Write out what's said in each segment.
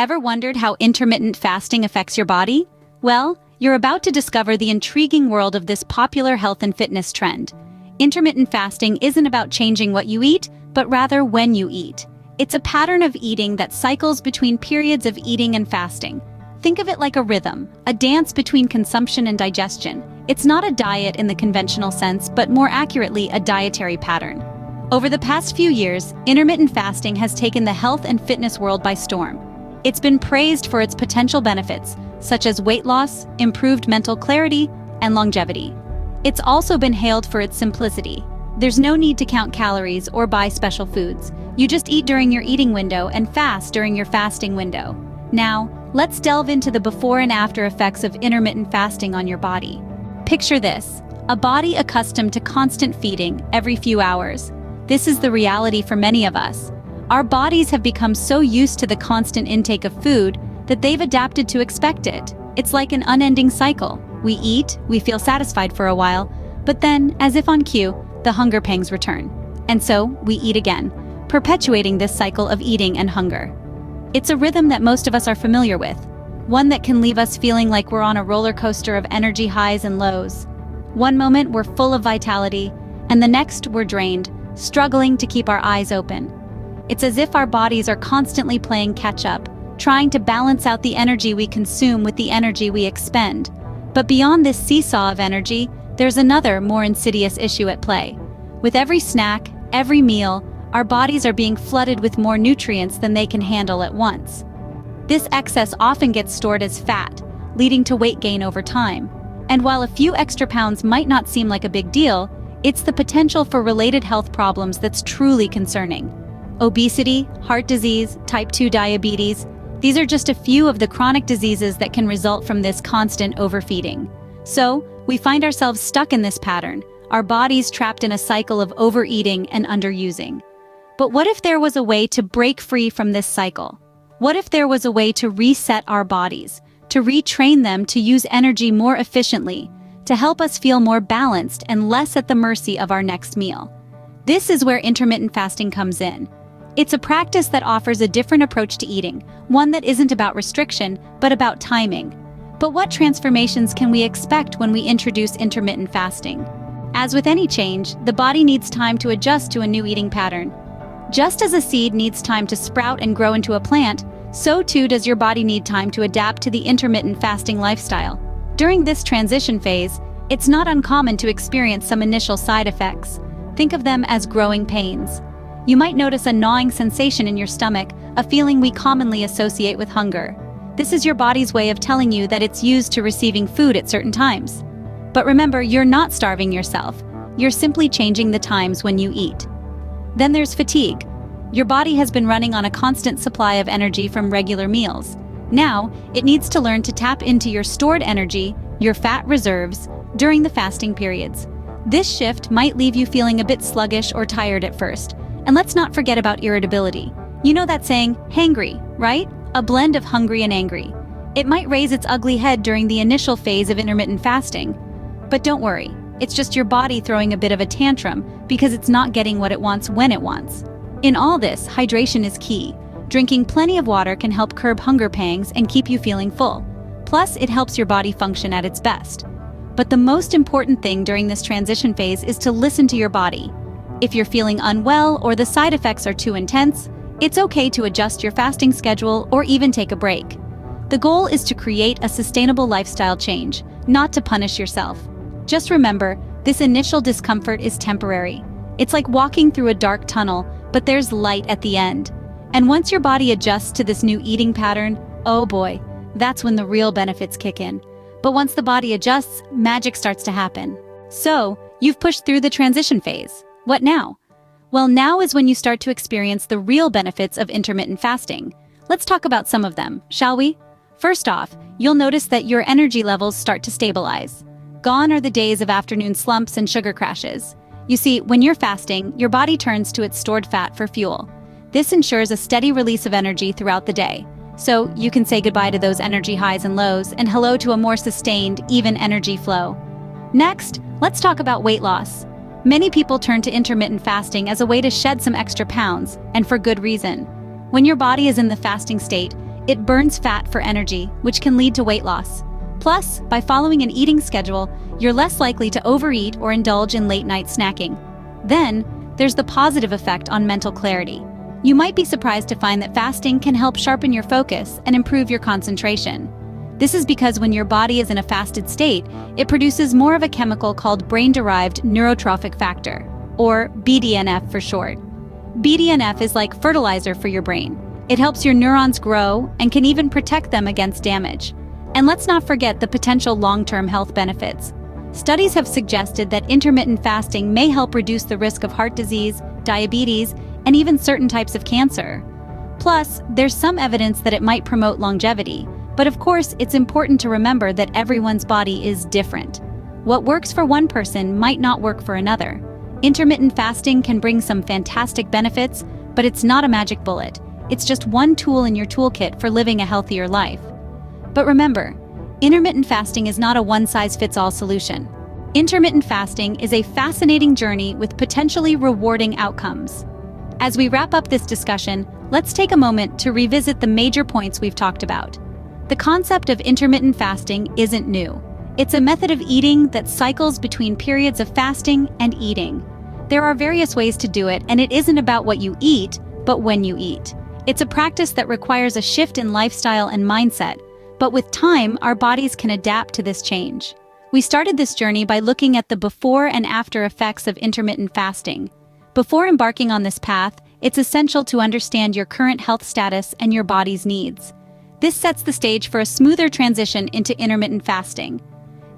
Ever wondered how intermittent fasting affects your body? Well, you're about to discover the intriguing world of this popular health and fitness trend. Intermittent fasting isn't about changing what you eat, but rather when you eat. It's a pattern of eating that cycles between periods of eating and fasting. Think of it like a rhythm, a dance between consumption and digestion. It's not a diet in the conventional sense, but more accurately, a dietary pattern. Over the past few years, intermittent fasting has taken the health and fitness world by storm. It's been praised for its potential benefits, such as weight loss, improved mental clarity, and longevity. It's also been hailed for its simplicity. There's no need to count calories or buy special foods. You just eat during your eating window and fast during your fasting window. Now, let's delve into the before and after effects of intermittent fasting on your body. Picture this: a body accustomed to constant feeding every few hours. This is the reality for many of us. Our bodies have become so used to the constant intake of food that they've adapted to expect it. It's like an unending cycle. We eat, we feel satisfied for a while, but then, as if on cue, the hunger pangs return. And so, we eat again, perpetuating this cycle of eating and hunger. It's a rhythm that most of us are familiar with, one that can leave us feeling like we're on a roller coaster of energy highs and lows. One moment we're full of vitality, and the next we're drained, struggling to keep our eyes open. It's as if our bodies are constantly playing catch-up, trying to balance out the energy we consume with the energy we expend. But beyond this seesaw of energy, there's another, more insidious issue at play. With every snack, every meal, our bodies are being flooded with more nutrients than they can handle at once. This excess often gets stored as fat, leading to weight gain over time. And while a few extra pounds might not seem like a big deal, it's the potential for related health problems that's truly concerning. Obesity, heart disease, type 2 diabetes, these are just a few of the chronic diseases that can result from this constant overfeeding. So, we find ourselves stuck in this pattern, our bodies trapped in a cycle of overeating and underusing. But what if there was a way to break free from this cycle? What if there was a way to reset our bodies, to retrain them to use energy more efficiently, to help us feel more balanced and less at the mercy of our next meal? This is where intermittent fasting comes in. It's a practice that offers a different approach to eating, one that isn't about restriction, but about timing. But what transformations can we expect when we introduce intermittent fasting? As with any change, the body needs time to adjust to a new eating pattern. Just as a seed needs time to sprout and grow into a plant, so too does your body need time to adapt to the intermittent fasting lifestyle. During this transition phase, it's not uncommon to experience some initial side effects. Think of them as growing pains. You might notice a gnawing sensation in your stomach, a feeling we commonly associate with hunger. This is your body's way of telling you that it's used to receiving food at certain times. But remember, you're not starving yourself. You're simply changing the times when you eat. Then there's fatigue. Your body has been running on a constant supply of energy from regular meals. Now, it needs to learn to tap into your stored energy, your fat reserves, during the fasting periods. This shift might leave you feeling a bit sluggish or tired at first. And let's not forget about irritability. You know that saying, hangry, right? A blend of hungry and angry. It might raise its ugly head during the initial phase of intermittent fasting. But don't worry, it's just your body throwing a bit of a tantrum because it's not getting what it wants when it wants. In all this, hydration is key. Drinking plenty of water can help curb hunger pangs and keep you feeling full. Plus, it helps your body function at its best. But the most important thing during this transition phase is to listen to your body. If you're feeling unwell or the side effects are too intense, it's okay to adjust your fasting schedule or even take a break. The goal is to create a sustainable lifestyle change, not to punish yourself. Just remember, this initial discomfort is temporary. It's like walking through a dark tunnel, but there's light at the end. And once your body adjusts to this new eating pattern, oh boy, that's when the real benefits kick in. But once the body adjusts, magic starts to happen. So, you've pushed through the transition phase. What now? Well, now is when you start to experience the real benefits of intermittent fasting. Let's talk about some of them, shall we? First off, you'll notice that your energy levels start to stabilize. Gone are the days of afternoon slumps and sugar crashes. You see, when you're fasting, your body turns to its stored fat for fuel. This ensures a steady release of energy throughout the day. So you can say goodbye to those energy highs and lows and hello to a more sustained, even energy flow. Next, let's talk about weight loss. Many people turn to intermittent fasting as a way to shed some extra pounds, and for good reason. When your body is in the fasting state, it burns fat for energy, which can lead to weight loss. Plus, by following an eating schedule, you're less likely to overeat or indulge in late-night snacking. Then, there's the positive effect on mental clarity. You might be surprised to find that fasting can help sharpen your focus and improve your concentration. This is because when your body is in a fasted state, it produces more of a chemical called brain-derived neurotrophic factor, or BDNF for short. BDNF is like fertilizer for your brain. It helps your neurons grow and can even protect them against damage. And let's not forget the potential long-term health benefits. Studies have suggested that intermittent fasting may help reduce the risk of heart disease, diabetes, and even certain types of cancer. Plus, there's some evidence that it might promote longevity, but of course, it's important to remember that everyone's body is different. What works for one person might not work for another. Intermittent fasting can bring some fantastic benefits, but it's not a magic bullet. It's just one tool in your toolkit for living a healthier life. But remember, intermittent fasting is not a one-size-fits-all solution. Intermittent fasting is a fascinating journey with potentially rewarding outcomes. As we wrap up this discussion, let's take a moment to revisit the major points we've talked about. The concept of intermittent fasting isn't new. It's a method of eating that cycles between periods of fasting and eating. There are various ways to do it, and it isn't about what you eat, but when you eat. It's a practice that requires a shift in lifestyle and mindset, but with time, our bodies can adapt to this change. We started this journey by looking at the before and after effects of intermittent fasting. Before embarking on this path, it's essential to understand your current health status and your body's needs. This sets the stage for a smoother transition into intermittent fasting.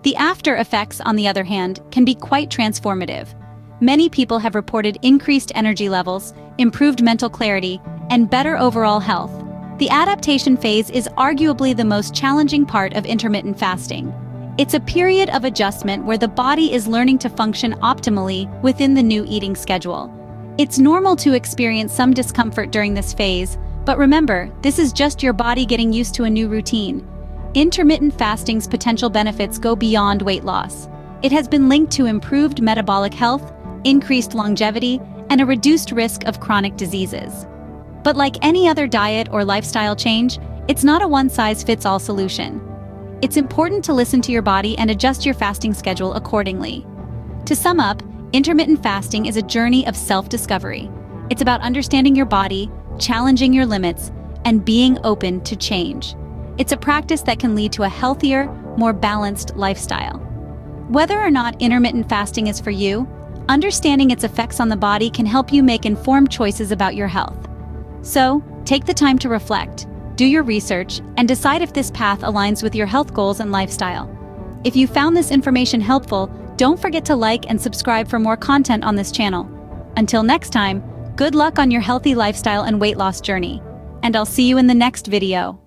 The after effects, on the other hand, can be quite transformative. Many people have reported increased energy levels, improved mental clarity, and better overall health. The adaptation phase is arguably the most challenging part of intermittent fasting. It's a period of adjustment where the body is learning to function optimally within the new eating schedule. It's normal to experience some discomfort during this phase, but remember, this is just your body getting used to a new routine. Intermittent fasting's potential benefits go beyond weight loss. It has been linked to improved metabolic health, increased longevity, and a reduced risk of chronic diseases. But like any other diet or lifestyle change, it's not a one-size-fits-all solution. It's important to listen to your body and adjust your fasting schedule accordingly. To sum up, intermittent fasting is a journey of self-discovery. It's about understanding your body, challenging your limits, and being open to change. It's a practice that can lead to a healthier, more balanced lifestyle. Whether or not intermittent fasting is for you, understanding its effects on the body can help you make informed choices about your health. So, take the time to reflect, do your research, and decide if this path aligns with your health goals and lifestyle. If you found this information helpful, don't forget to like and subscribe for more content on this channel. Until next time, good luck on your healthy lifestyle and weight loss journey, and I'll see you in the next video.